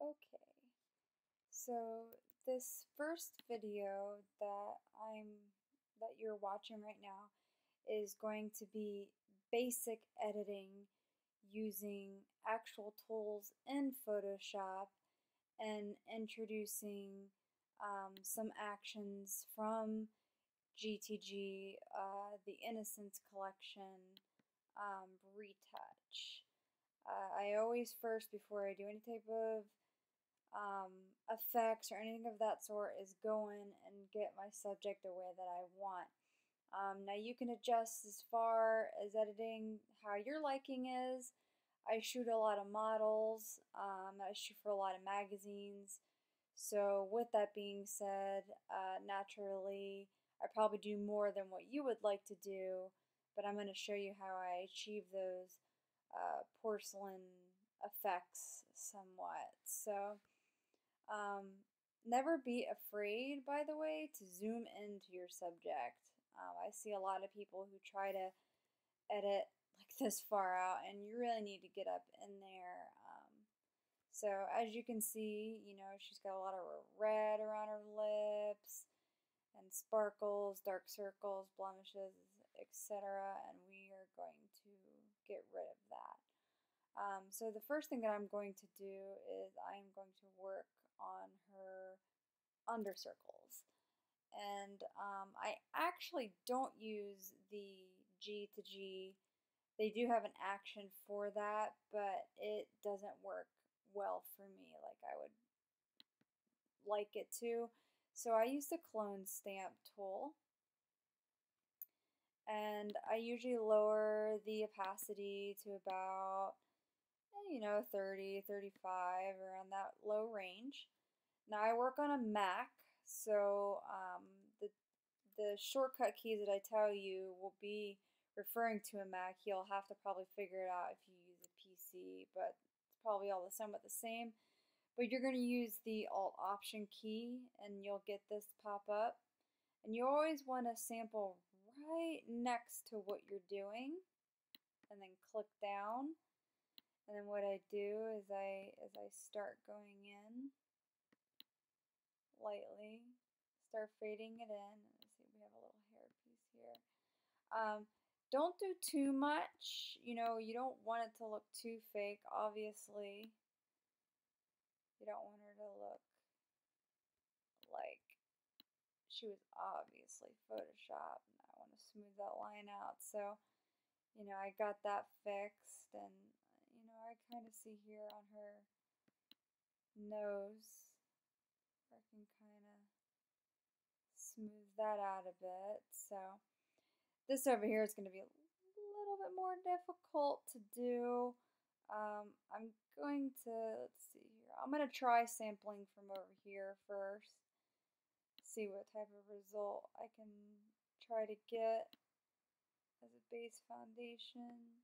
Okay, so this first video that you're watching right now is going to be basic editing using actual tools in Photoshop and introducing some actions from GTG, the Innocence Collection, Retouch. I always first, before I do any type of effects or anything of that sort, is go in and get my subject the way that I want. Now you can adjust as far as editing how your liking is. I shoot a lot of models. I shoot for a lot of magazines. So with that being said, naturally I probably do more than what you would like to do, but I'm going to show you how I achieve those porcelain effects somewhat. So never be afraid, by the way, to zoom into your subject. I see a lot of people who try to edit like this far out, and you really need to get up in there. So as you can see, she's got a lot of red around her lips and sparkles, dark circles, blemishes, etc. And we are going to get rid of that. So the first thing that I'm going to do is I'm going to work on her under circles. And I actually don't use the GTG. They do have an action for that, but it doesn't work well for me like I would like it to. So I use the clone stamp tool, and I usually lower the opacity to about 30, 35, around that low range. Now I work on a Mac, so the shortcut keys that I tell you will be referring to a Mac. You'll have to probably figure it out if you use a PC, but it's probably all somewhat the same. But you're going to use the Alt Option key, and you'll get this pop up. And you always want to sample right next to what you're doing, and then click down. And then what I do is as I start going in lightly, start fading it in. Let's see, we have a little hair piece here. Don't do too much. You don't want it to look too fake, obviously. You don't want her to look like she was obviously photoshopped. And I want to smooth that line out. So, I got that fixed, and I kind of see here on her nose where I can kind of smooth that out a bit. So this over here is going to be a little bit more difficult to do. I'm going to, let's see here, I'm going to try sampling from over here first, see what type of result I can try to get as a base foundation.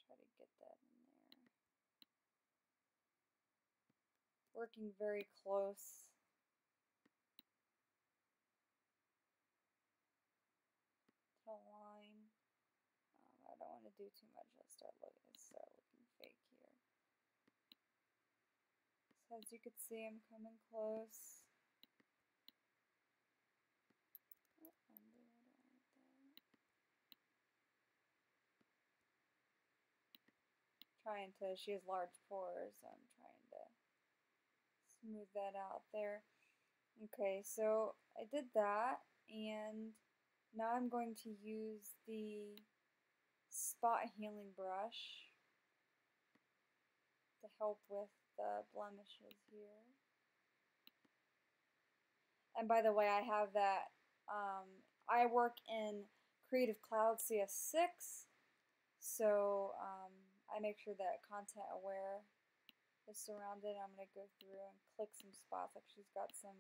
Try to get that in there. Working very close. To line. I don't want to do too much. I'll start looking fake here. So as you can see, I'm coming close. Trying to, she has large pores, so I'm trying to smooth that out there. Okay, so I did that, and now I'm going to use the spot healing brush to help with the blemishes here. And by the way, I have that, I work in Creative Cloud CS6, so I make sure that content aware is surrounded. I'm going to go through and click some spots, like she's got some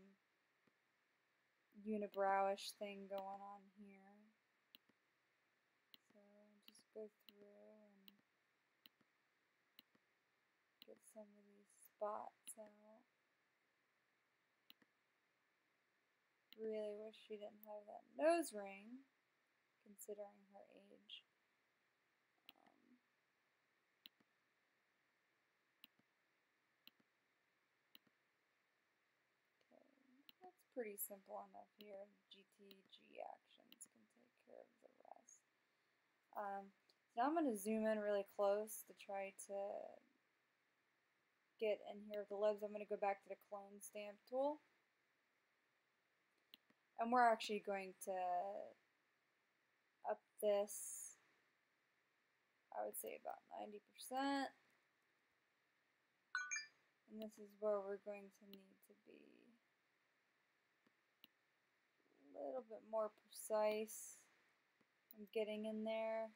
unibrowish thing going on here. So just go through and get some of these spots out. Really wish she didn't have that nose ring, considering her age. pretty simple enough here. GTG actions can take care of the rest. So now I'm going to zoom in really close to try to get in here with the lips. I'm going to go back to the clone stamp tool. And we're actually going to up this, I would say about 90%. And this is where we're going to need to be a little bit more precise. I'm getting in there.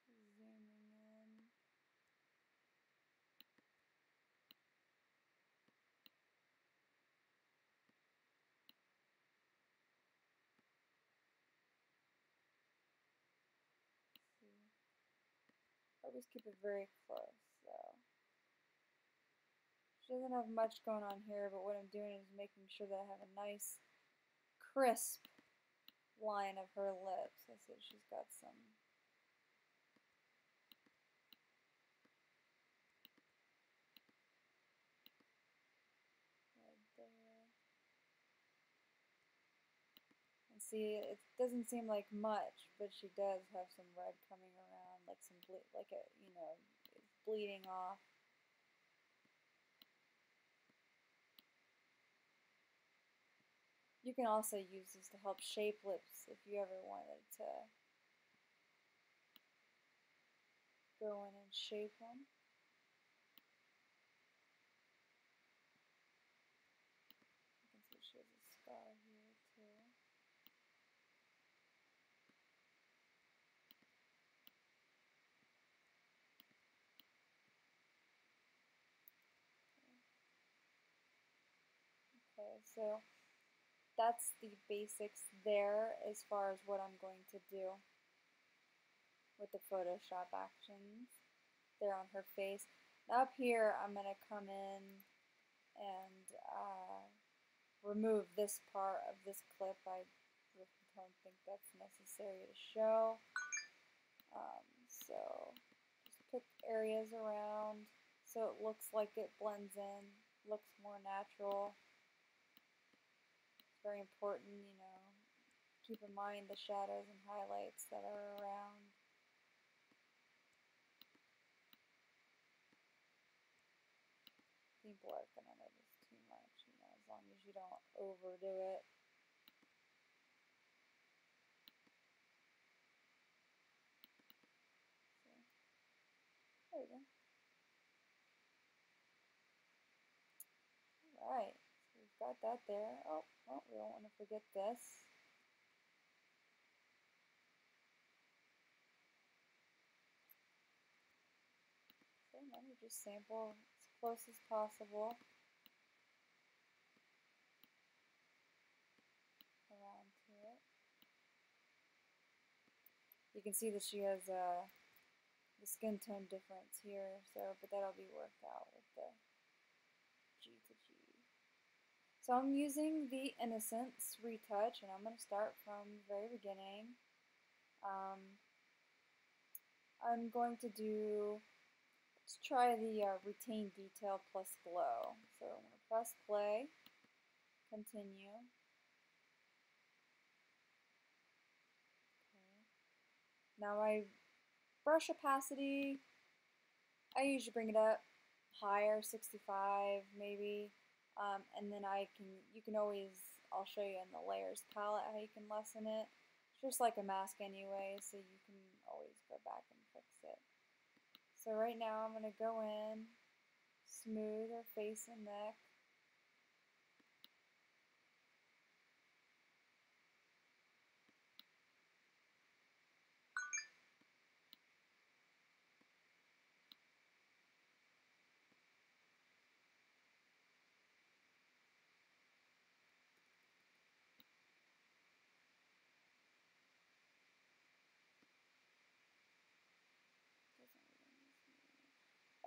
Zooming in. Always keep it very close. So she doesn't have much going on here, but what I'm doing is making sure that I have a nice crisp line of her lips. I see she's got some red there. And see, it doesn't seem like much, but she does have some red coming around, like some like a, you know, it's bleeding off. You can also use this to help shape lips if you ever wanted to go in and shape them. You can see she has a scar here too. Okay, so that's the basics there as far as what I'm going to do with the Photoshop actions there on her face. Now up here I'm going to come in and remove this part of this clip. I don't think that's necessary to show. So just pick areas around so it looks like it blends in, looks more natural. It's very important, you know, keep in mind the shadows and highlights that are around. People are going to notice too much, you know, as long as you don't overdo it. So, there we go. Alright, so we've got that there. Oh, well, we don't want to forget this. So let me just sample as close as possible around to it. You can see that she has the skin tone difference here, so but that'll be worked out with the GTG. So I'm using the Innocence Retouch, and I'm going to start from the very beginning. I'm going to do, let's try the Retain Detail plus Glow. So I'm going to press play, continue. Okay. Now my brush opacity, I usually bring it up higher, 65 maybe, and then you can always, I'll show you in the layers palette how you can lessen it. It's just like a mask anyway, so you can always go back and fix it. So right now I'm going to go in, smooth her face and neck.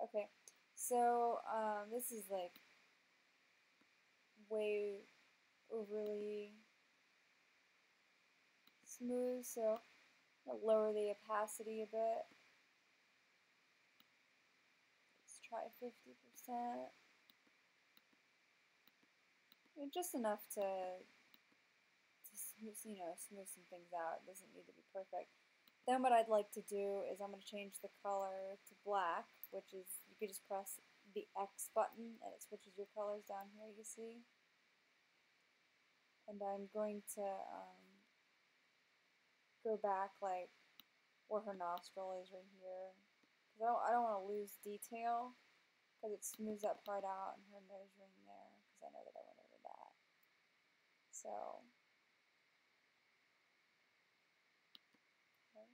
Okay, so this is like way overly smooth, so I'll lower the opacity a bit. try 50%. Just enough to you know, smooth some things out. It doesn't need to be perfect. Then what I'd like to do is I'm going to change the color to black, which is, you could just press the X button and it switches your colors down here, you see. And I'm going to go back like where her nostril is right here. Because I don't want to lose detail, because it smooths that part out, and her nose ring there, because I know that I went over that. So, okay.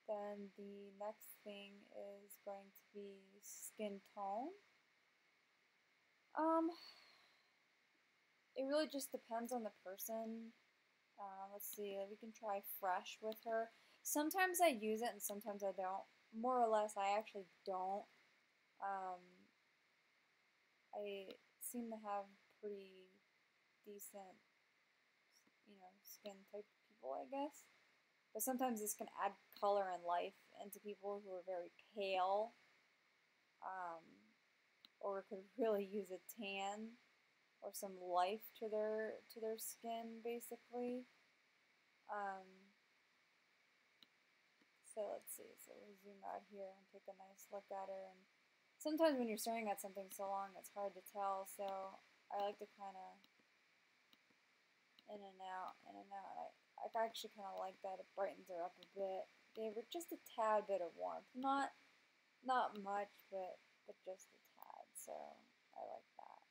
Then the next thing is going to be skin tone. It really just depends on the person. Let's see, we can try fresh with her. Sometimes I use it and sometimes I don't. More or less, I actually don't. I seem to have pretty decent, you know, skin type people, I guess. But sometimes this can add color and life into people who are very pale, or could really use a tan or some life to their skin, basically. So let's see. So we'll zoom out here and take a nice look at her. And sometimes when you're staring at something so long, it's hard to tell. So I like to kind of in and out, in and out. I actually kind of like that. It brightens her up a bit. Gave her just a tad bit of warmth. Not much, but just a tad. So I like that.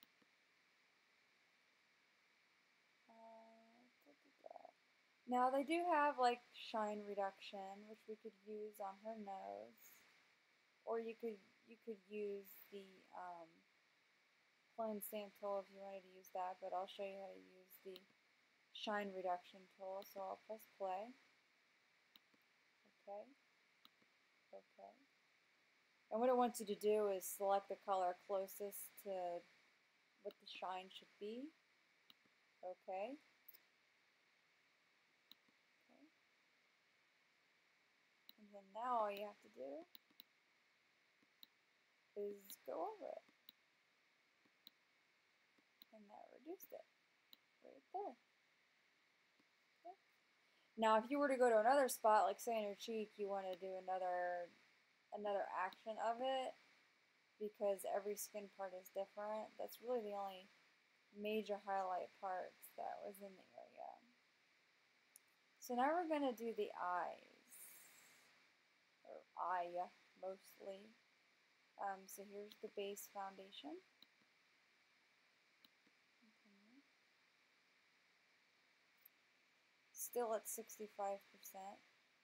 Now they do have like shine reduction, which we could use on her nose, or you could use the clone stamp tool if you wanted to use that. But I'll show you how to use the shine reduction tool. So I'll press play. Okay. Okay. And what it wants you to do is select the color closest to what the shine should be. Okay. And then now all you have to do is go over it. And that reduced it right there. Okay. Now if you were to go to another spot, like say in your cheek, you want to do another action of it, because every skin part is different. That's really the only major highlight parts that was in the area. So now we're going to do the eyes, or eye mostly. So here's the base foundation. Okay. Still at 65%.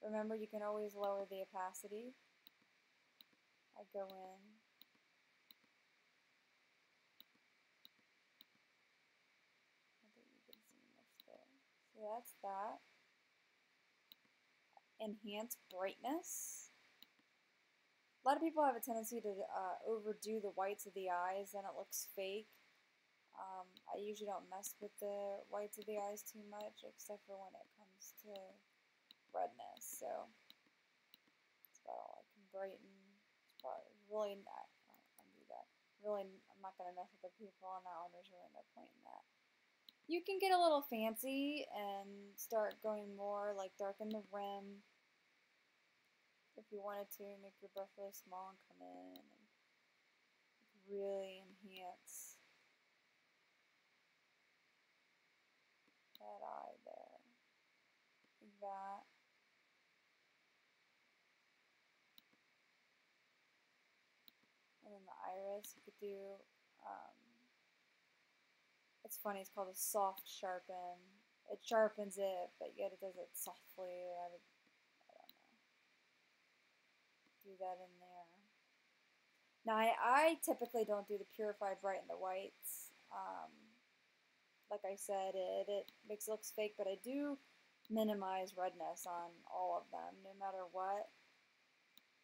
Remember, you can always lower the opacity. I go in. I don't think you can see much there. So that's that. Enhance brightness. A lot of people have a tendency to overdo the whites of the eyes, and it looks fake. I usually don't mess with the whites of the eyes too much, except for when it comes to redness. So that's about all I can brighten. It's probably really not. Undo that. Really, I'm not gonna mess with the pupil on that one. There's really no point in that. You can get a little fancy and start going more like darken the rim. If you wanted to, make your brush really small and come in and really enhance that eye there. Like that. And then the iris, you could do, it's funny, it's called a soft sharpen. It sharpens it, but yet it does it softly. I don't know. Do that in there. Now, I typically don't do the purified bright and the whites. Like I said, it makes it look fake, but I do minimize redness on all of them, no matter what.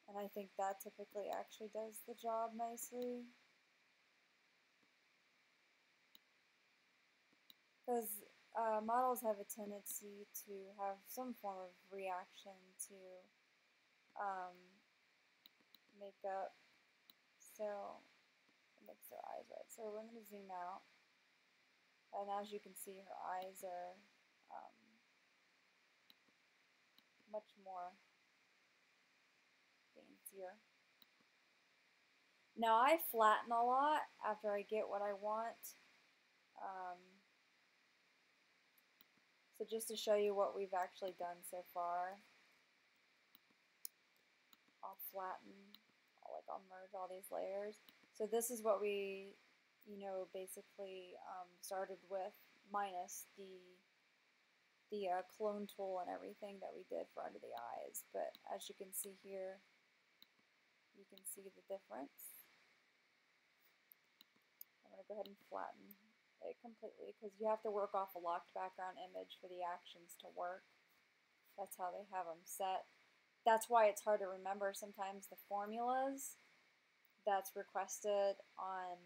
And I think that typically actually does the job nicely. Because models have a tendency to have some form of reaction to makeup. so it makes their eyes red. So we're going to zoom out, and as you can see, her eyes are much more fancier. Now I flatten a lot after I get what I want. So just to show you what we've actually done so far, I'll flatten, I'll merge all these layers. So this is what we, basically started with, minus the clone tool and everything that we did for under the eyes. But as you can see here, you can see the difference. I'm going to go ahead and flatten it completely because you have to work off a locked background image for the actions to work. That's how they have them set. That's why it's hard to remember sometimes the formulas that's requested on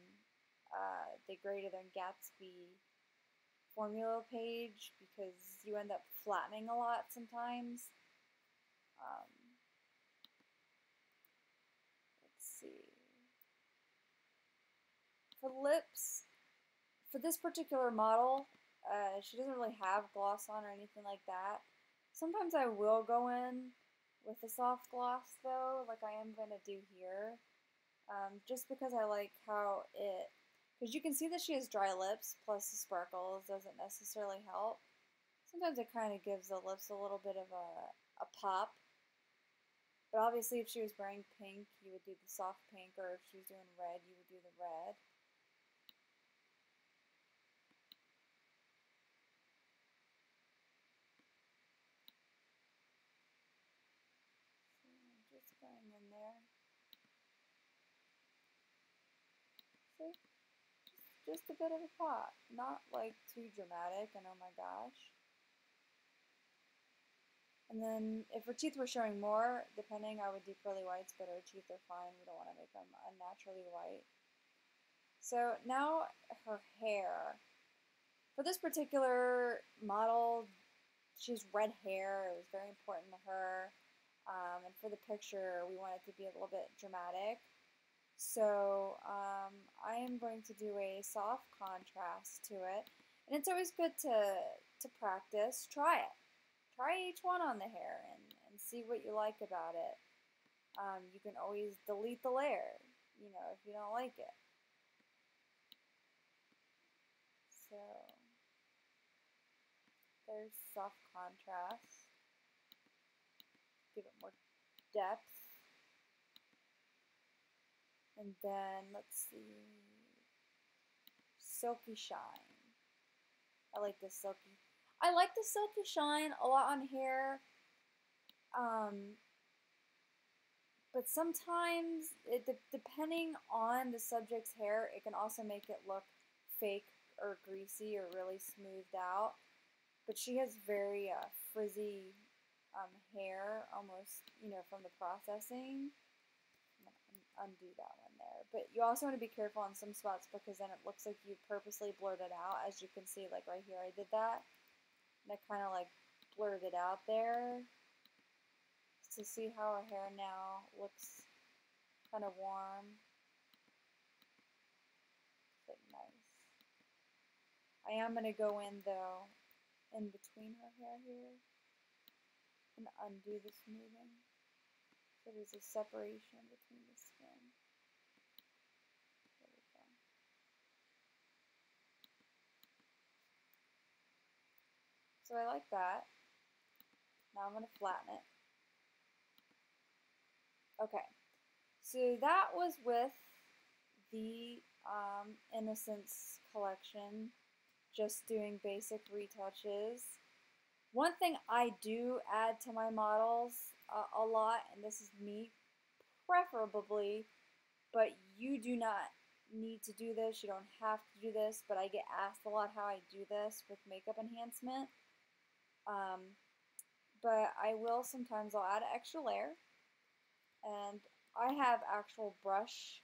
the greater than Gatsby formula page, because you end up flattening a lot sometimes. Let's see. For lips, for this particular model, she doesn't really have gloss on or anything like that. Sometimes I will go in with a soft gloss though, like I am going to do here, just because I like how it, because you can see that she has dry lips, plus the sparkles doesn't necessarily help. Sometimes it kind of gives the lips a little bit of a pop. But obviously if she was wearing pink, you would do the soft pink, or if she was doing red, you would do the red. So just going in there. See? Just a bit of a pop. Not like too dramatic and oh my gosh. And then if her teeth were showing more, depending, I would do pearly whites, but her teeth are fine. We don't want to make them unnaturally white. So now her hair. For this particular model, she has red hair. It was very important to her. And for the picture, we want it to be a little bit dramatic. So I am going to do a soft contrast to it. And it's always good to practice. Try it. Try each one on the hair and see what you like about it. You can always delete the layer, if you don't like it. So there's soft contrast. Give it more depth. And then, let's see, silky shine. I like the silky. I like the silky shine a lot on hair. But sometimes, depending on the subject's hair, it can also make it look fake or greasy or really smoothed out. But she has very frizzy hair, almost, from the processing. Undo that one there. But you also want to be careful on some spots because then it looks like you purposely blurred it out. As you can see, like right here, I did that. And I kind of like blurred it out there. To see how her hair now looks kind of warm. But nice. I am going to go in though, in between her hair here. And undo the smoothing. So there's a separation between the skin. There we go. So I like that. Now I'm going to flatten it. Okay, so that was with the Innocence Collection, just doing basic retouches. One thing I do add to my models a lot, and this is me preferably, but you do not need to do this, you don't have to do this, but I get asked a lot how I do this with makeup enhancement. But I will sometimes, I'll add an extra layer. And I have actual brushes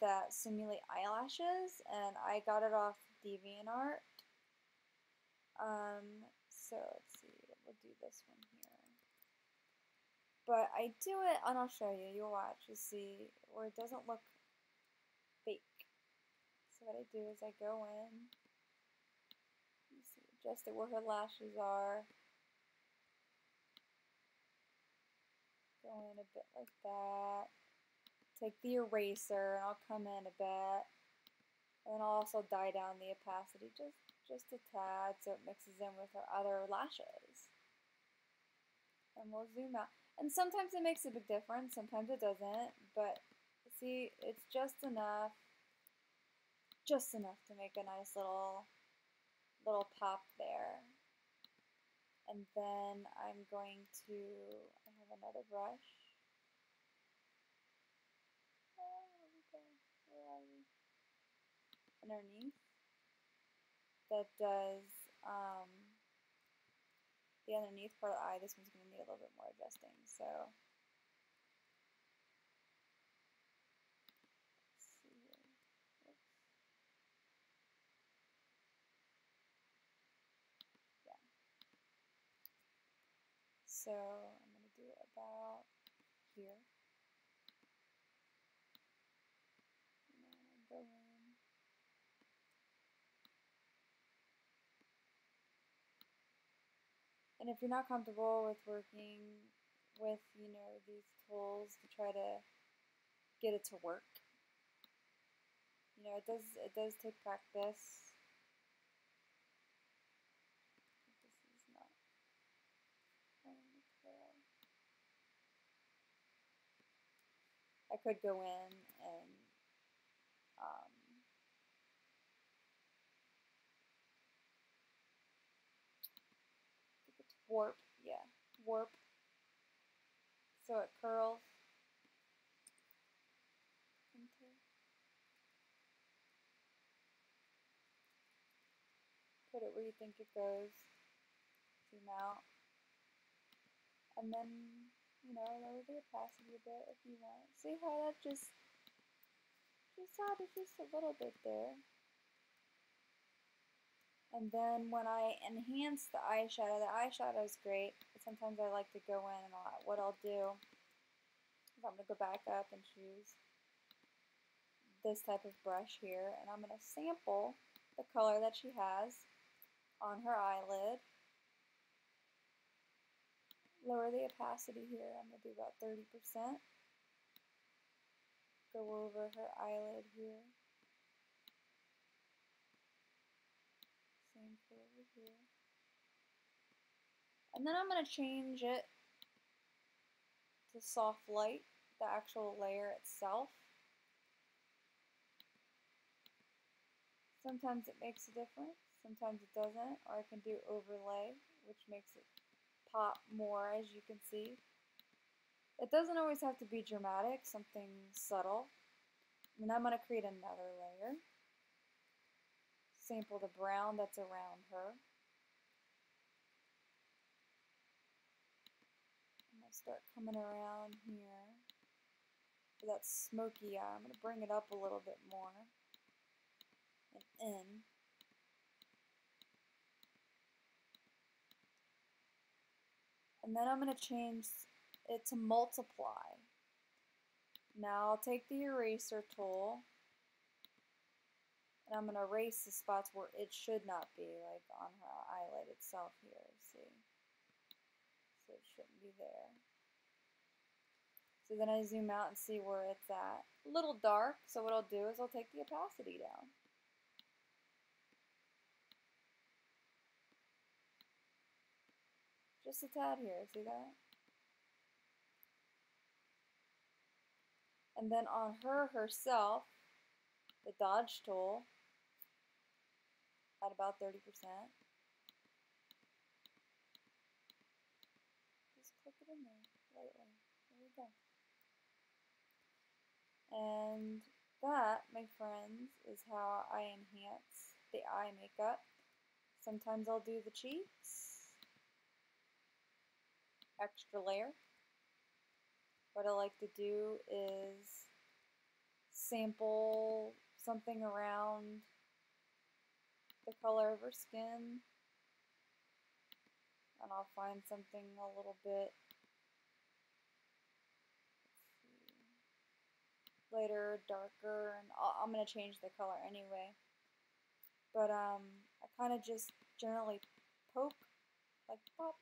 that simulate eyelashes, and I got it off DeviantArt. So let's see, we'll do this one here. But I do it, and I'll show you. You'll watch. You see where it doesn't look fake. So what I do is I go in, you see, adjust it where her lashes are. Go in a bit like that. Take the eraser, and I'll come in a bit. And then I'll also dye down the opacity just a tad so it mixes in with her other lashes. And we'll zoom out. And sometimes it makes a big difference, sometimes it doesn't, but see, it's just enough to make a nice little pop there. And then I'm going to, I have another brush. Oh, where are we? Underneath. That does the underneath part of the eye. This one's going to need a little bit more adjusting. So, let's see here. Oops. Yeah. So I'm going to do it about here. And then I go in. And if you're not comfortable with working with, you know, these tools to try to get it to work, you know, it does take practice. This is not clear. I could go in and I think it's warp, yeah, warp, so it curls into. Put it where you think it goes. Zoom out, and then, you know, lower the opacity a bit if you want. See how that just added just a little bit there. And then when I enhance the eyeshadow is great, but sometimes I like to go in and what I'll do is I'm going to go back up and choose this type of brush here, and I'm going to sample the color that she has on her eyelid. Lower the opacity here. I'm going to do about 30%. Go over her eyelid here. Same for over here. And then I'm going to change it to soft light, the actual layer itself. Sometimes it makes a difference, sometimes it doesn't, or I can do overlay, which makes it pop more, as you can see. It doesn't always have to be dramatic, something subtle. And I'm going to create another layer. Sample the brown that's around her. I'm going to start coming around here for that smoky eye. I'm going to bring it up a little bit more and in. And then I'm going to change it to multiply. Now I'll take the eraser tool and I'm going to erase the spots where it should not be, like on her eyelid itself here, see? So it shouldn't be there. So then I zoom out and see where it's at. A little dark, so what I'll do is I'll take the opacity down. Just a tad here, see that? And then on her herself, the dodge tool at about 30%. Just click it in there lightly. There we go. And that, my friends, is how I enhance the eye makeup. Sometimes I'll do the cheeks, extra layer. What I like to do is sample something around the color of her skin, and I'll find something a little bit lighter, darker, and I'm going to change the color anyway. But I kind of just generally poke, like pop,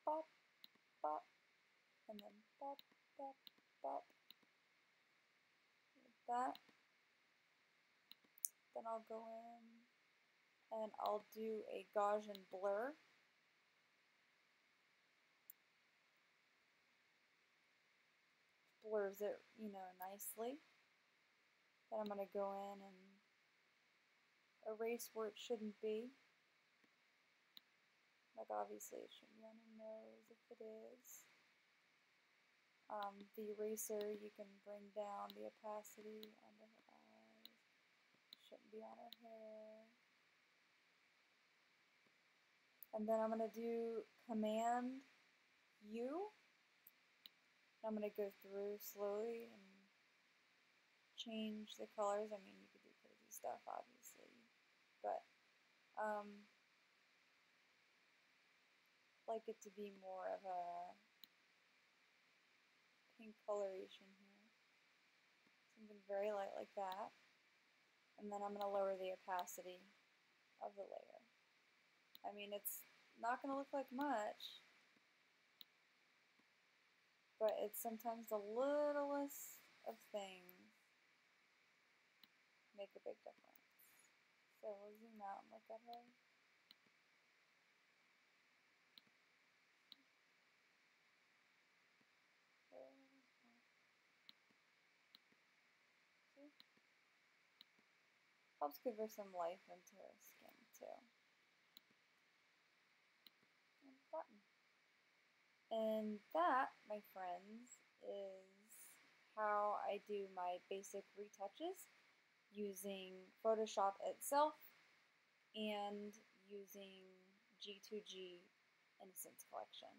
pop, pop, and then pop, pop, pop, like that. Then I'll go in and I'll do a Gaussian blur. Blurs it, you know, nicely. Then I'm going to go in and erase where it shouldn't be. Like obviously it shouldn't be on her nose if it is. The eraser, you can bring down the opacity under her eyes. Shouldn't be on her hair. And then I'm going to do Command U. I'm going to go through slowly and change the colors. I mean, you could do crazy stuff, obviously, but like it to be more of a pink coloration here. Something very light like that. And then I'm going to lower the opacity of the layer. I mean, it's not going to look like much, but it's sometimes the littlest of things make a big difference. So we'll zoom out and look at her. See? Helps give her some life into her skin too. And button. And that, my friends, is how I do my basic retouches using Photoshop itself and using G2G Innocence Collection.